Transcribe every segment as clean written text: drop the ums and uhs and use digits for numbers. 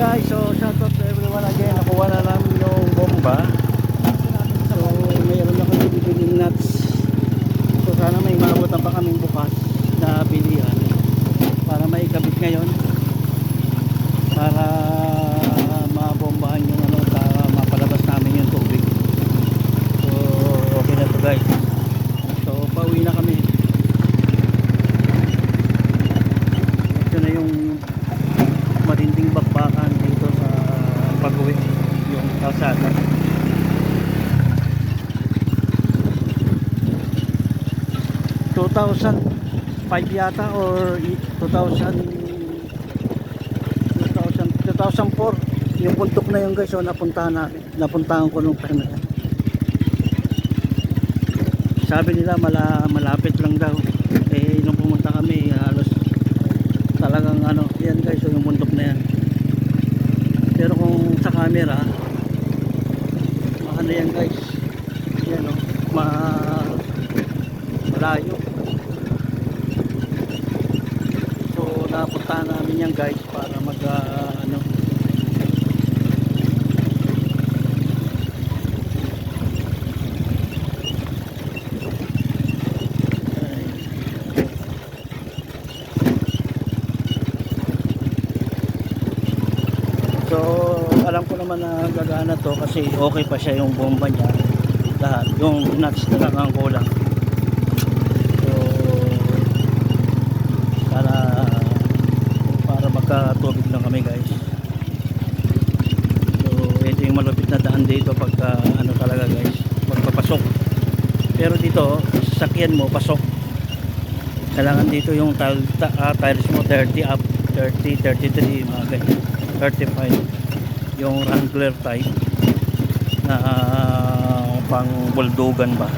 Guys, so shoutout to everyone again. Nakuha na namin yung bomba. So mayroon na kami bibiling nuts. So sana may maabutan pa kaming bukas na bilihan para maikabit ngayon, para mabombahan yung ano, para mapalabas namin yung tubig. So okay na to guys. So pauwi na kami. Ito na yung matinding bakbakan dito sa pag-uwi, yung kalsada. ...2005 yata or 2004 yung puntok na yung guys. So napuntahan ko nung time na yan. Sabi nila malapit lang daw, eh nung pumunta kami halos talagang ano yan guys. So yung puntok na yan, pero kung sa camera ano yan guys, yan o, malayo. So napuntahan namin yan guys para mag ano, so alam ko naman na gagana to kasi okay pa siya yung bomba niya lahat, yung nuts na lang ang kulang. So para magkatubig lang kami guys. So ito yung malapit na daan dito pagka ano talaga guys, magpapasok. Pero dito sasakyan mo pasok, kailangan dito yung tires mo 30 up, 30, 33 mga ganyan, 35 yung Wrangler type na pang buldogan ba.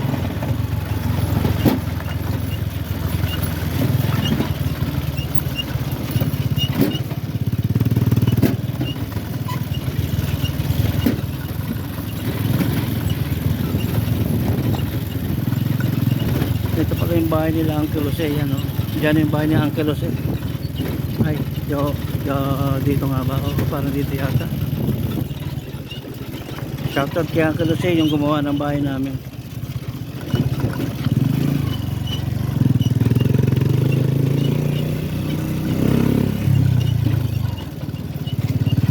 Ito pala yung bahay nila Uncle Jose, ano? Diyan yung bahay ni Uncle Jose. Ay, dito nga ba? O, parang dito yata. Shoutout kay Uncle Jose, yung gumawa ng bahay namin.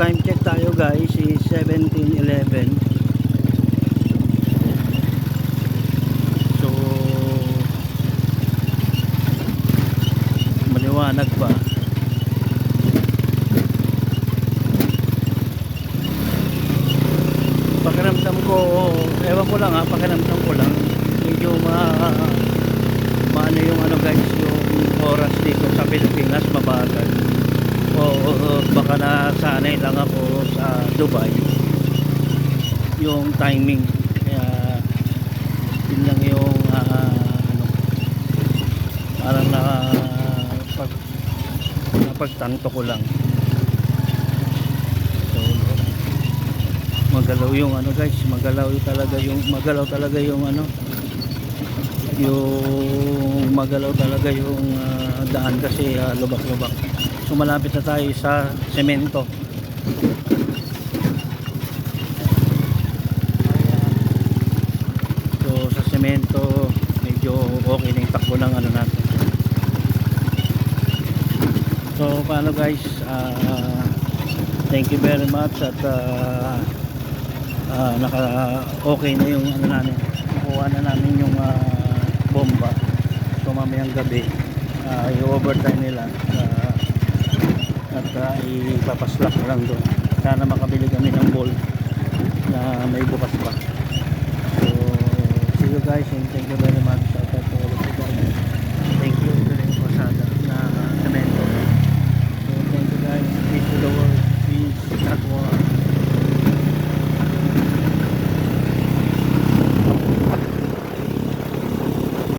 Time check tayo guys is 17:11. So maliwanag pa. Pakiramdam ko, ewan ko lang ha, pakiramdam ko lang medyo maano yung ano guys, yung oras dito sa Pilipinas mabagal. O baka nasanay lang ako sa Dubai yung timing, kaya yun lang yung ano, parang napagtanto ko lang. Magalaw yung ano guys, magalaw talaga yung ano, yung magalaw talaga yung daan kasi lubak-lubak. So malapit na tayo sa semento. So sa semento medyo okay na yung takbo ng ano natin. So paano guys, thank you very much at okay na yung ano namin, nakuha na namin yung bomba. So mamayang gabi i-overtime nila at ipapaslak lang doon. Sana makabili kami ng bolt na may bukas